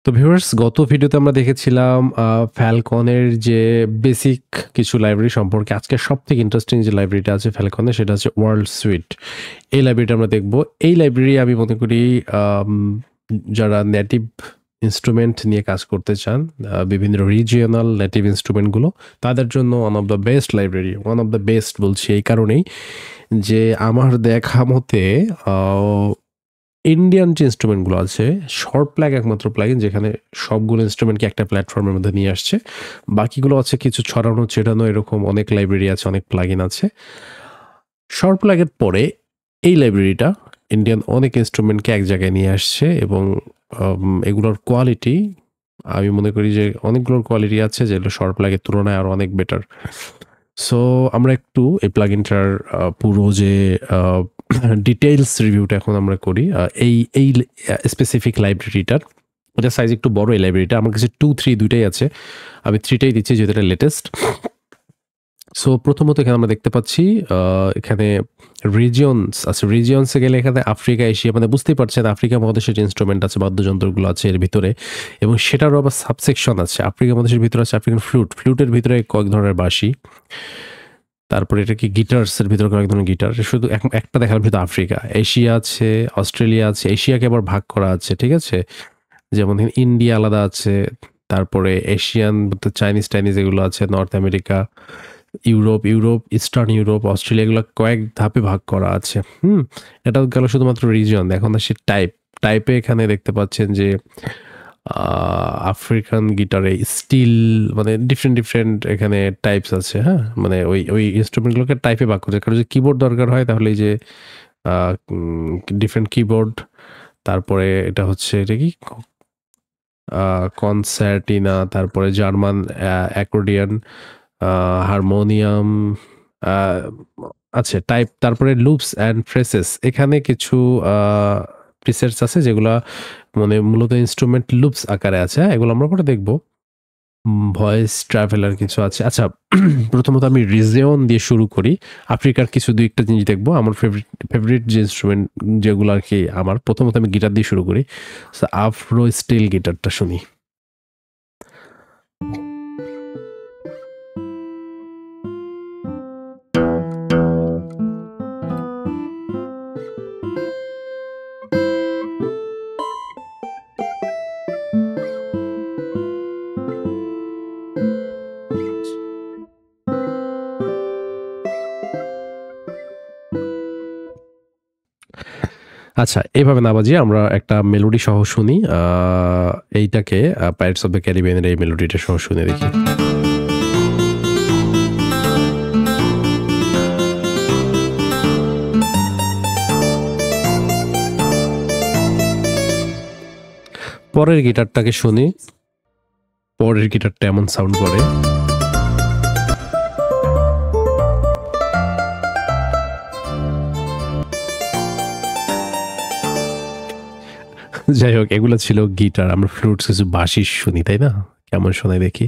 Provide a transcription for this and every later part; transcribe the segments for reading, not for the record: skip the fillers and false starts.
তো ভিউয়ার্স গত ভিডিওতে আমরা দেখেছিলাম ফ্যালকনের যে বেসিক কিছু লাইব্রেরি সম্পর্কে। আজকে সবথেকে ইন্টারেস্টিং যে লাইব্রেরিটা আছে ফ্যালকনের সেটা হচ্ছে ওয়ার্ল্ড সুইট। এই লাইব্রেরিটা আমরা দেখব। এই লাইব্রেরি আমি মনে করি আম যারা নেটিভ ইন্সট্রুমেন্ট নিয়ে কাজ করতে চান, বিভিন্ন রিজিওনাল নেটিভ ইন্সট্রুমেন্টগুলো, তাদের জন্য one of the best library. One of the best বলছি এই কারণেই যে আমার দেখা মতে আ ইন্ডিয়ান যে ইন্সট্রুমেন্টগুলো আছে, শর্ট প্লাগ একমাত্র প্লাগইন যেখানে সবগুলো ইন্সট্রুমেন্টকে একটা প্ল্যাটফর্মের মধ্যে নিয়ে আসছে। বাকিগুলো আছে কিছু ছড়ানো ছিটানো, এরকম অনেক লাইব্রেরি আছে, অনেক প্লাগইন আছে। শর্ট প্লাগের পরে এই লাইব্রেরিটা ইন্ডিয়ান অনেক ইন্সট্রুমেন্টকে এক জায়গায় নিয়ে আসছে এবং এগুলোর কোয়ালিটি আমি মনে করি যে অনেকগুলোর কোয়ালিটি আছে যেগুলো শর্ট প্লাগের তুলনায় আরও অনেক বেটার। সো আমরা একটু এই প্লাগইনটার পুরো যে ডিটেইলস রিভিউটা এখন আমরা করি। এই স্পেসিফিক লাইব্রেরিটার এটা সাইজ একটু বড়। এই লাইব্রেরিটা আমার কাছে 2-3 দুইটাই আছে। আমি 3টাই দিচ্ছি যেহেতু এটা লেটেস্ট। সো প্রথমত এখানে আমরা দেখতে পাচ্ছি এখানে রিজিয়নস আছে। রিজিয়নসে গেলে এখানে আফ্রিকা, এশিয়া, মানে বুঝতেই পারছেন আফ্রিকা মহাদেশের যে ইনস্ট্রুমেন্ট আছে, বাদ্যযন্ত্রগুলো আছে এর ভিতরে, এবং সেটারও আবার সাবসেকশন আছে। আফ্রিকা মহাদেশের ভিতরে আছে আফ্রিকান ফ্লুট, ফ্লুটের ভিতরে কয়েক ধরনের বাঁশি, তারপরে এটা কি গিটারসের ভিতরে কয়েক ধরনের গিটার। শুধু একটা দেখার ভিতরে আফ্রিকা। এশিয়া আছে, অস্ট্রেলিয়া আছে, এশিয়াকে আবার ভাগ করা আছে, ঠিক আছে? যেমন ইন্ডিয়া আলাদা আছে, তারপরে এশিয়ান চাইনিজ এগুলো আছে, north America, Europe, eastern Europe, Australia, এগুলো কয়েক ধাপে ভাগ করা আছে। এটা গেল শুধুমাত্র রিজন। এখন আসি টাইপে এখানে দেখতে পাচ্ছেন যে আফ্রিকান গিটারে স্টিল, মানে ডিফারেন্ট এখানে টাইপস আছে। হ্যাঁ, মানে ওই ইনস্ট্রুমেন্টগুলোকে টাইপে ভাগ করছে। কারণ যদি কিবোর্ড দরকার হয় তাহলে এই যে ডিফারেন্ট কিবোর্ড, তারপরে এটা হচ্ছে এটা কি কনসার্টিনা, তারপরে জার্মান অ্যাকর্ডিয়ান, হারমোনিয়াম আছে টাইপ, তারপরে লুপস অ্যান্ড ফ্রেসেস। এখানে কিছু প্রিসেটস আছে যেগুলা মানে মূলত ইনস্ট্রুমেন্ট লুপস আকারে আছে। এগুলো আমরা পরে দেখব। ভয়েস ট্রাভেলার কিছু আছে। আচ্ছা, প্রথমত আমি রিজিয়ন দিয়ে শুরু করি। আফ্রিকার কিছু দুই একটা জিনিস দেখবো। আমার ফেভারিট যে ইনস্ট্রুমেন্ট যেগুলো আর কি, আমার প্রথমত আমি গিটার দিয়ে শুরু করি। আফ্রো স্টিল গিটারটা শুনি। আচ্ছা, এভাবে না বাজিয়ে আমরা একটা মেলোডি সহ শুনি। এইটাকে পাইরেটস অফ দ্য ক্যারিবিয়ানের এই মেলোডিটা সহ শুনে দেখি। পরের গিটারটাকে শুনি। পরের গিটারটা এমন সাউন্ড করে। যাই হোক, এগুলো ছিল গিটার। আমরা ফ্লুটস কিছু বাঁশি শুনি, তাই না? কেমন শোনায় দেখি।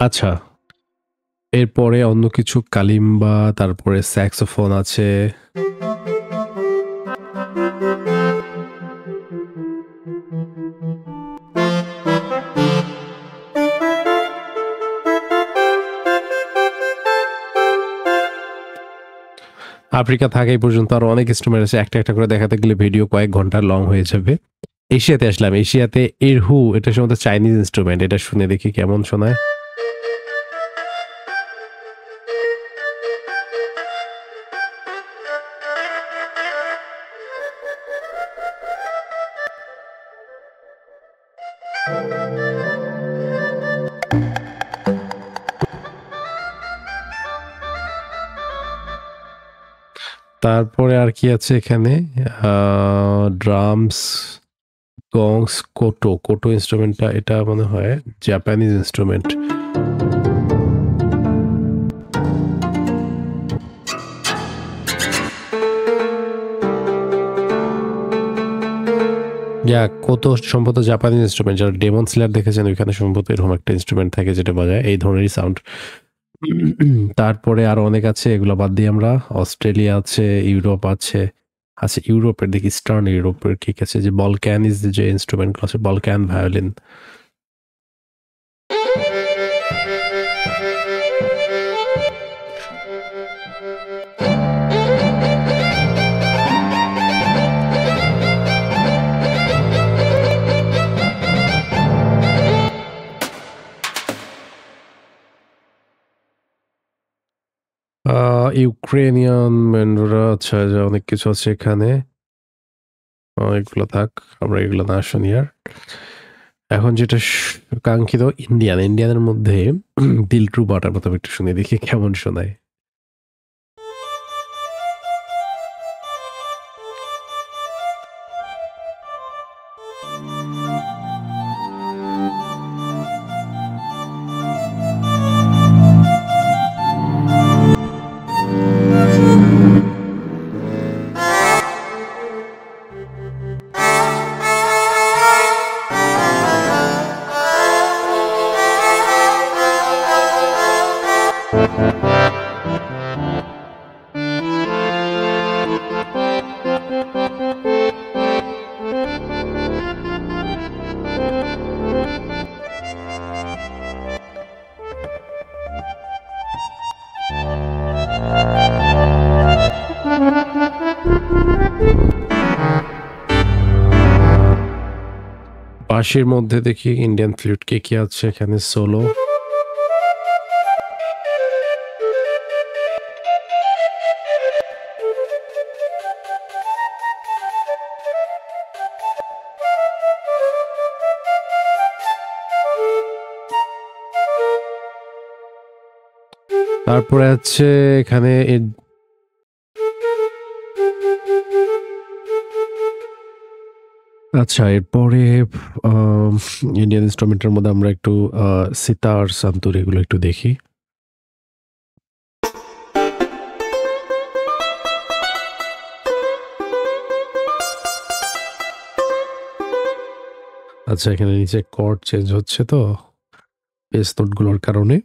আচ্ছা, এরপরে অন্য কিছু কালিম্বা, তারপরে স্যাক্সোফোন আছে। আফ্রিকা থাকে এই পর্যন্ত আরো অনেক ইনস্ট্রুমেন্ট আছে। একটা করে দেখাতে গেলে ভিডিও কয়েক ঘন্টা লং হয়ে যাবে। এশিয়াতে আসলাম। এশিয়াতে এরহু, এটা সম্ভবত চাইনিজ ইনস্ট্রুমেন্ট। এটা শুনে দেখি কেমন শোনায়। তারপরে আর কি আছে এখানে? ড্রামস, গংস, কোটো ইনস্ট্রুমেন্টটা এটা মনে হয় জাপানিজ ইনস্ট্রুমেন্ট। কত সম্ভবত জাপানিজ ইন্সট্রুমেন্ট, যারা ডেমন স্লেয়ার দেখেছেন ওইখানে সম্ভবত এরকম একটা ইন্সট্রুমেন্ট থাকে যেটা বাজায় এই ধরনেরই সাউন্ড। তারপরে আরো অনেক আছে, এগুলো বাদ দিয়ে আমরা অস্ট্রেলিয়া আছে, ইউরোপ আছে। আচ্ছা ইউরোপের দেখি ইস্টার্ন ইউরোপের ঠিক আছে, যে বলক্যানিজ যে ইনস্ট্রুমেন্টগুলো আছে, বলক্যান ভায়োলিন। ইউক্রেনিয়ান ম্যান্ডোরা, আচ্ছা অনেক কিছু আছে এখানে। এগুলো থাক, আমরা এগুলো না শুনি আর। এখন যেটা কাঙ্ক্ষিত ইন্ডিয়ানের মধ্যে দিলরুবাটার কথা একটু শুনে দেখি কেমন শোনায়। বাঁশির মধ্যে দেখি ইন্ডিয়ান ফ্লুট কি আছে এখানে, সোলো। তারপরে আছে এখানে আচ্ছা এরপরে ইন্ডিয়ান ইনস্ট্রুমেন্টের মধ্যে আমরা একটু সিতার, সান্তুর এগুলো একটু দেখি। আচ্ছা এখানে নিচে কর্ড চেঞ্জ হচ্ছে তো বেস নোটগুলোর কারণে।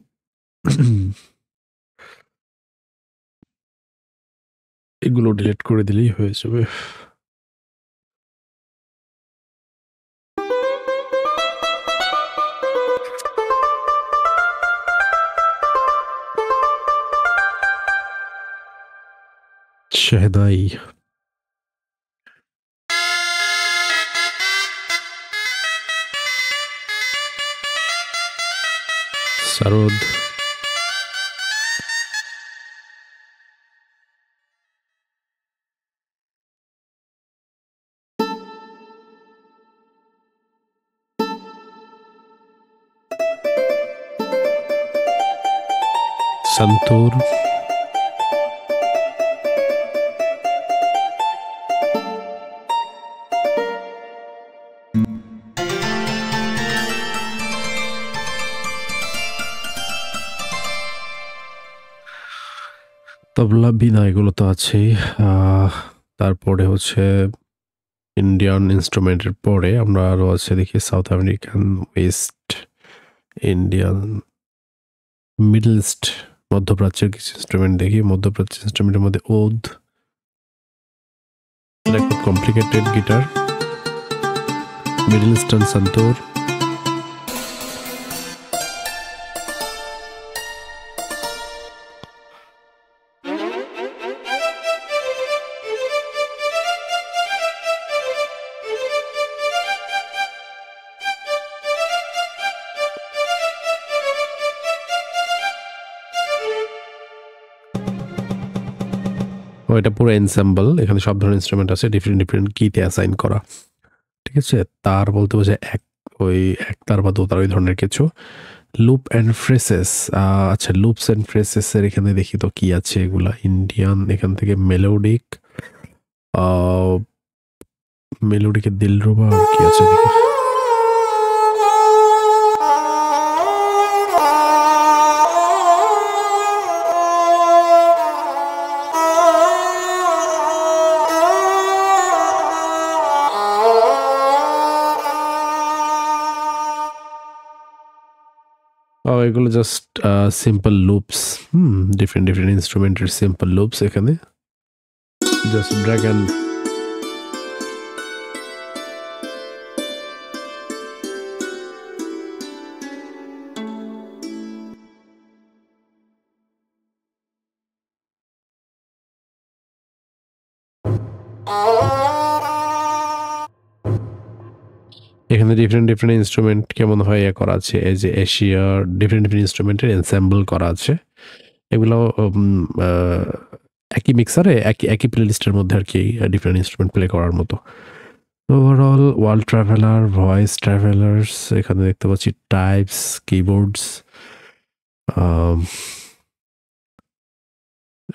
এগুলো ডিলিট করে দিলেই হয়ে যাবে। शहनाई, सरोद, संतूर, তবলা, বিনা এগুলো তো আছেই। তারপরে হচ্ছে ইন্ডিয়ান ইনস্ট্রুমেন্টের পরে আমরা আরো আছে দেখি south American, West Indian, middle east, মধ্যপ্রাচ্যের কিছু ইনস্ট্রুমেন্ট দেখি। মধ্যপ্রাচ্যের ইনস্ট্রুমেন্টের মধ্যে ওদ, এটা খুব কমপ্লিকেটেড গিটার। মিডল ইস্টার্ন সন্তূর, এটা পুরো এনসেম্বল, এখানে সব ধরনের ইনস্ট্রুমেন্ট আছে ডিফারেন্ট কিতে অ্যাসাইন করা। ঠিক আছে, তার বলতে বোঝে এক তার বা দো তার ওই ধরনের কিছু। লুপ অ্যান্ড ফ্রেসেস, আচ্ছা লুপস অ্যান্ড ফ্রেসেসের এখানে দেখি তো কি আছে এগুলা। ইন্ডিয়ান এখান থেকে মেলোডিকের দিলরুবা আর কি আছে দেখি। এগুলো জাস্ট সিম্পল লুপস, ডিফারেন্ট ইনস্ট্রুমেন্টের সিম্পল লুপস। এখানে জাস্ট ড্র্যাগ অ্যান্ড এখানে ডিফারেন্ট ইনস্ট্রুমেন্ট কেমন হয় করা আছে। এই যে এশিয়ার ডিফারেন্ট ইনস্ট্রুমেন্টের এনসেম্বল করা আছে। এগুলো একই মিক্সারে একই প্লেলিস্টের মধ্যে আর কি ডিফারেন্ট ইনস্ট্রুমেন্ট প্লে করার মতো। Overall world traveller, voice travellers, এখানে দেখতে পাচ্ছি টাইপস, কিবোর্ডস,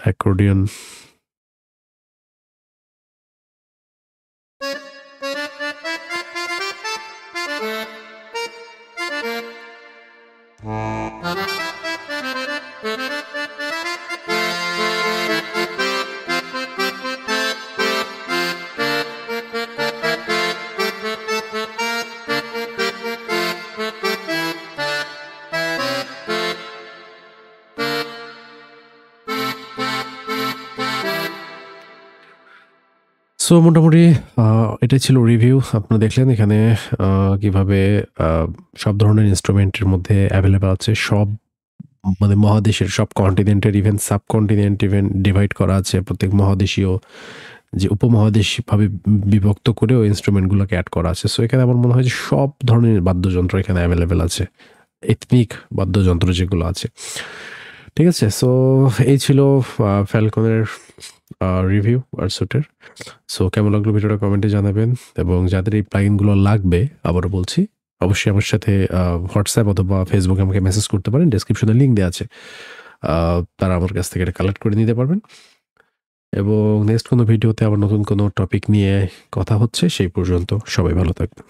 অ্যাকর্ডিয়ন। সো মোটামুটি এটাই ছিল রিভিউ। আপনারা দেখলেন এখানে কিভাবে সব ধরনের ইনস্ট্রুমেন্টের মধ্যে অ্যাভেলেবল আছে। সব মানে মহাদেশের সব কন্টিনেন্টের, ইভেন সাবকন্টিনেন্ট ইভেন ডিভাইড করা আছে। প্রত্যেক মহাদেশীয় যে উপমহাদেশভাবে বিভক্ত করেও ইনস্ট্রুমেন্টগুলোকে অ্যাড করা আছে। সো এখানে আমার মনে হয় যে সব ধরনের বাদ্যযন্ত্র এখানে অ্যাভেলেবেল আছে, এথনিক বাদ্যযন্ত্র যেগুলো আছে। ঠিক আছে, সো এই ছিল ফ্যালকনের রিভিউ ওয়ার্ডসুটের। সো কেমন লাগলো ভিডিওটা কমেন্টে জানাবেন, এবং যাদের এই প্লাগইনগুলো লাগবে আবারও বলছি অবশ্যই আমার সাথে হোয়াটসঅ্যাপ অথবা ফেসবুকে আমাকে মেসেজ করতে পারেন, ডেসক্রিপশনে লিঙ্ক দেওয়া আছে। তারা আমার কাছ থেকে এটা কালেক্ট করে নিতে পারবেন। এবং নেক্সট কোনো ভিডিওতে আবার নতুন কোনো টপিক নিয়ে কথা হচ্ছে। সেই পর্যন্ত সবাই ভালো থাকবেন।